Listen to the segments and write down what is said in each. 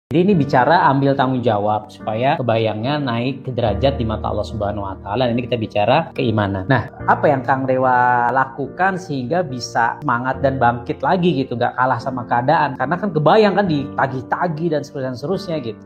Jadi ini bicara ambil tanggung jawab supaya kebayangnya naik ke derajat di mata Allah Subhanahu wa taala. Ini kita bicara keimanan. Nah, apa yang Kang Dewa lakukan sehingga bisa semangat dan bangkit lagi gitu, gak kalah sama keadaan? Karena kan kebayang kan ditagih-tagih dan seterusnya gitu.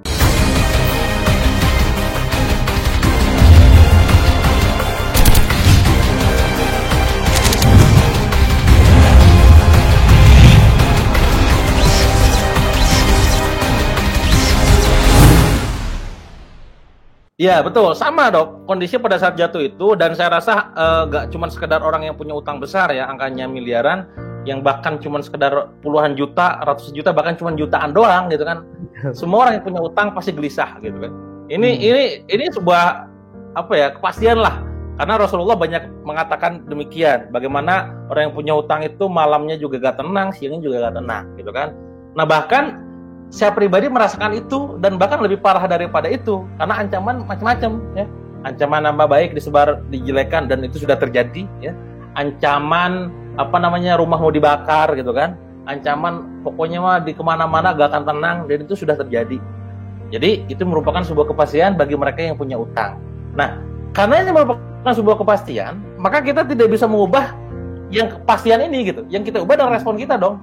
Iya betul, sama dok. Kondisi pada saat jatuh itu, dan saya rasa gak cuma sekedar orang yang punya utang besar ya, angkanya miliaran, yang bahkan cuma sekedar puluhan juta, ratusan juta, bahkan cuma jutaan doang gitu kan. Semua orang yang punya utang pasti gelisah gitu kan. Ini sebuah apa ya, kepastian lah. Karena Rasulullah banyak mengatakan demikian. Bagaimana orang yang punya utang itu malamnya juga gak tenang, siangnya juga gak tenang gitu kan. Nah bahkan saya pribadi merasakan itu, dan bahkan lebih parah daripada itu, karena ancaman macam-macam ya. Ancaman nama baik disebar, dijelekan, dan itu sudah terjadi ya. Ancaman rumah mau dibakar gitu kan. Ancaman pokoknya mah di kemana-mana gak akan tenang, dan itu sudah terjadi. Jadi itu merupakan sebuah kepastian bagi mereka yang punya utang. Nah, karena ini merupakan sebuah kepastian, maka kita tidak bisa mengubah yang kepastian ini gitu. Yang kita ubah adalah respon kita dong.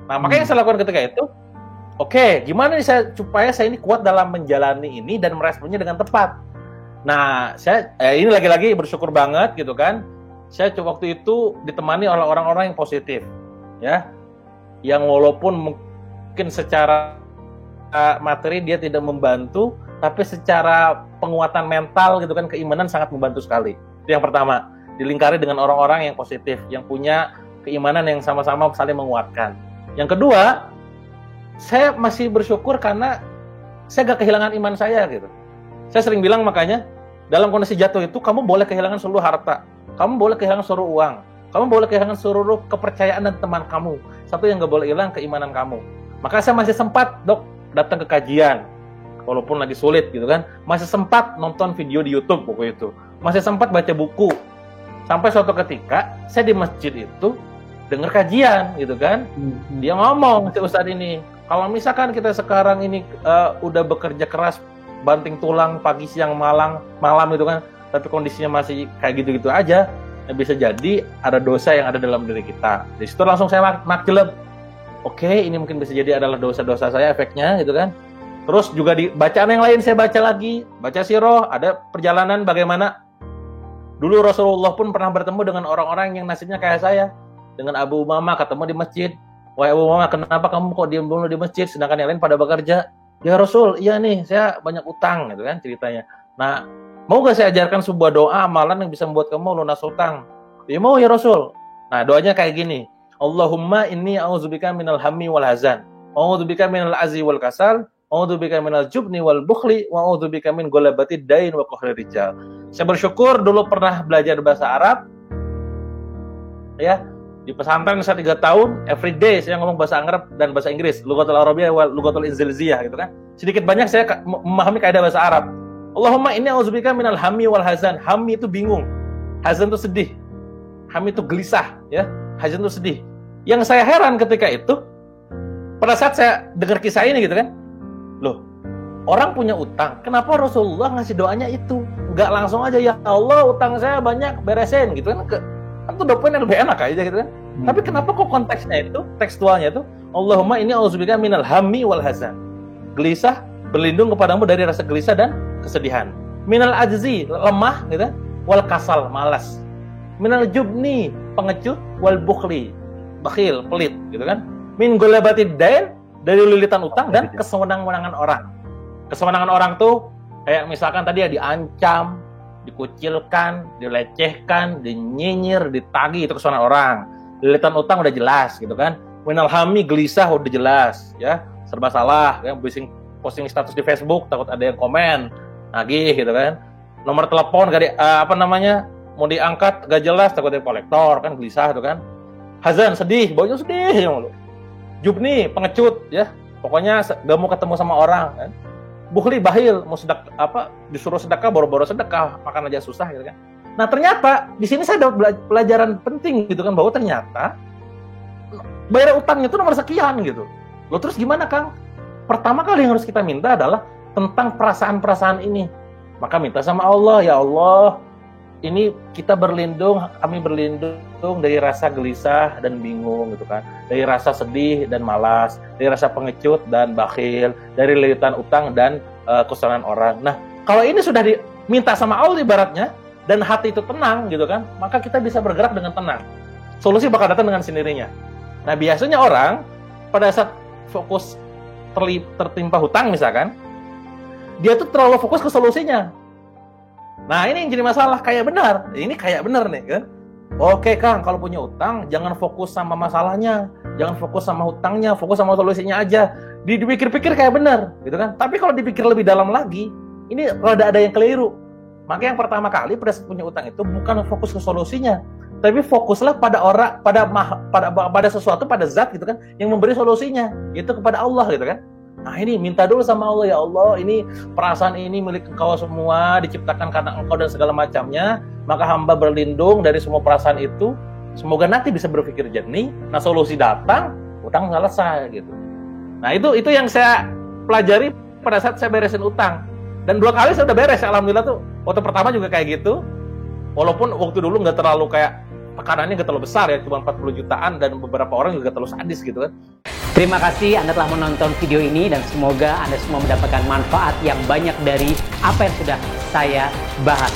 Nah, makanya yang saya lakukan ketika itu, oke, gimana nih supaya saya ini kuat dalam menjalani ini dan meresponnya dengan tepat. Nah, saya ini lagi-lagi bersyukur banget gitu kan. Saya waktu itu ditemani oleh orang-orang yang positif, ya, yang walaupun mungkin secara materi dia tidak membantu, tapi secara penguatan mental gitu kan, keimanan sangat membantu sekali. Itu yang pertama, dilingkari dengan orang-orang yang positif, yang punya keimanan yang sama-sama saling menguatkan. Yang kedua, saya masih bersyukur karena saya gak kehilangan iman saya gitu. Saya sering bilang makanya, dalam kondisi jatuh itu kamu boleh kehilangan seluruh harta, kamu boleh kehilangan seluruh uang, kamu boleh kehilangan seluruh kepercayaan dan teman kamu. Satu yang gak boleh hilang, keimanan kamu. Maka saya masih sempat dok datang ke kajian, walaupun lagi sulit gitu kan. Masih sempat nonton video di YouTube waktu itu, masih sempat baca buku. Sampai suatu ketika saya di masjid itu dengar kajian gitu kan. Dia ngomong si ustadz ini, kalau misalkan kita sekarang ini udah bekerja keras, banting tulang pagi siang malam gitu kan, tapi kondisinya masih kayak gitu-gitu aja, bisa jadi ada dosa yang ada dalam diri kita. Di situ langsung saya makjeleb. Oke, ini mungkin bisa jadi adalah dosa-dosa saya efeknya gitu kan. Terus juga di bacaan yang lain saya baca lagi, baca sirah, ada perjalanan bagaimana dulu Rasulullah pun pernah bertemu dengan orang-orang yang nasibnya kayak saya. Dengan Abu Umamah ketemu di masjid. Wahai Abu Umamah, kenapa kamu kok diam dulu di masjid sedangkan yang lain pada bekerja? Ya Rasul, iya nih, saya banyak utang gitu kan ceritanya. Nah, mau gak saya ajarkan sebuah doa amalan yang bisa membuat kamu lunas utang? Ya mau ya Rasul. Nah, doanya kayak gini. Allahumma inni a'udzubika minal hammi wal hazan, a'udzubika minal azzi wal kasal, a'udzubika minal jubni wal bukhli, wa a'udzubika min ghalabatid dain wa qahrir rijal. Saya bersyukur dulu pernah belajar bahasa Arab. Ya, di pesantren saya 3 tahun, everyday saya ngomong bahasa Arab dan bahasa Inggris, lughatul Arabiyyah wal lughatul Inzilziyah gitu kan. Sedikit banyak saya memahami kaidah bahasa Arab. Allahumma inni a'udzubika minal hammi wal hazan. Hammi itu bingung, hazan itu sedih, hammi itu gelisah, ya. Hazan itu sedih. Yang saya heran ketika itu, pada saat saya dengar kisah ini gitu kan, loh, orang punya utang, kenapa Rasulullah ngasih doanya itu? Nggak langsung aja, ya Allah utang saya banyak, beresin gitu kan. Itu doanya lebih enak aja gitu kan. Tapi kenapa kok konteksnya itu, tekstualnya itu, Allahumma inni a'udzubika minal hammi wal hazan. Gelisah, berlindung kepadamu dari rasa gelisah dan kesedihan. Minal ajzi, lemah gitu, wal kasal, malas. Minal jubni, pengecut, wal bukhli, bakhil, pelit gitu kan. Min ghalabatid dain, dari lilitan utang dan kesewenang-wenangan orang. Kesewenangan orang tuh kayak misalkan tadi ya, diancam, dikucilkan, dilecehkan, dinyinyir, ditagih, itu kesewenangan orang. Lilitan utang udah jelas gitu kan. Minal hammi, gelisah udah jelas ya, serba salah ya, posting status di Facebook takut ada yang komen nagih gitu kan. Nomor telepon gak mau diangkat gak jelas, takut ada kolektor kan, gelisah gitu kan. Hazan, sedih, baunya sedih ya. Jubni, pengecut ya, pokoknya gak mau ketemu sama orang kan. Bukhli, bahil, mau disuruh sedekah, boro-boro sedekah, makan aja susah gitu kan. Nah ternyata di sini saya dapat pelajaran penting gitu kan, bahwa ternyata bayar utangnya itu nomor sekian gitu. Loh terus gimana Kang? pertama kali yang harus kita minta adalah tentang perasaan-perasaan ini. Maka minta sama Allah, ya Allah, ini kami berlindung dari rasa gelisah dan bingung gitu kan, dari rasa sedih dan malas, dari rasa pengecut dan bakhil, dari lilitan utang dan kesalahan orang. Nah, kalau ini sudah diminta sama Allah ibaratnya, dan hati itu tenang gitu kan, maka kita bisa bergerak dengan tenang. Solusi bakal datang dengan sendirinya. Nah, biasanya orang pada saat fokus tertimpa hutang misalkan, dia tuh terlalu fokus ke solusinya. Nah, ini yang jadi masalah, kayak benar. Ini kayak benar nih kan. Oke Kang, kalau punya utang jangan fokus sama masalahnya, jangan fokus sama hutangnya, fokus sama solusinya aja. Dipikir-pikir kayak benar, gitu kan. Tapi kalau dipikir lebih dalam lagi, ini rada ada yang keliru. Maka yang pertama kali pada saat punya utang itu bukan fokus ke solusinya, tapi fokuslah pada orang, pada sesuatu, pada zat gitu kan, yang memberi solusinya, itu kepada Allah gitu kan. Nah, ini minta dulu sama Allah, ya Allah, ini perasaan ini milik Engkau semua, diciptakan karena Engkau dan segala macamnya, maka hamba berlindung dari semua perasaan itu. Semoga nanti bisa berpikir jernih. Nah, solusi datang, utang selesai gitu. Nah, itu yang saya pelajari pada saat saya beresin utang. Dan 2 kali saya udah beres, alhamdulillah tuh. Waktu pertama juga kayak gitu. Walaupun waktu dulu nggak terlalu kayak tekanannya nggak terlalu besar ya, cuma 40 jutaan, dan beberapa orang juga terlalu sadis gitu kan. Terima kasih Anda telah menonton video ini, dan semoga Anda semua mendapatkan manfaat yang banyak dari apa yang sudah saya bahas.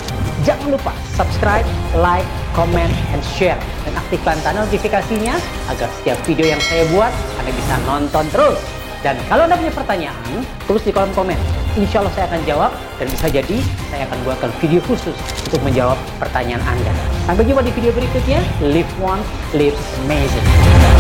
Jangan lupa subscribe, like, comment, and share, dan aktifkan tanda notifikasinya agar setiap video yang saya buat Anda bisa nonton terus. Dan kalau Anda punya pertanyaan, tulis di kolom komen. Insya Allah saya akan jawab, dan bisa jadi saya akan buatkan video khusus untuk menjawab pertanyaan Anda. Sampai jumpa di video berikutnya. Live one, live amazing.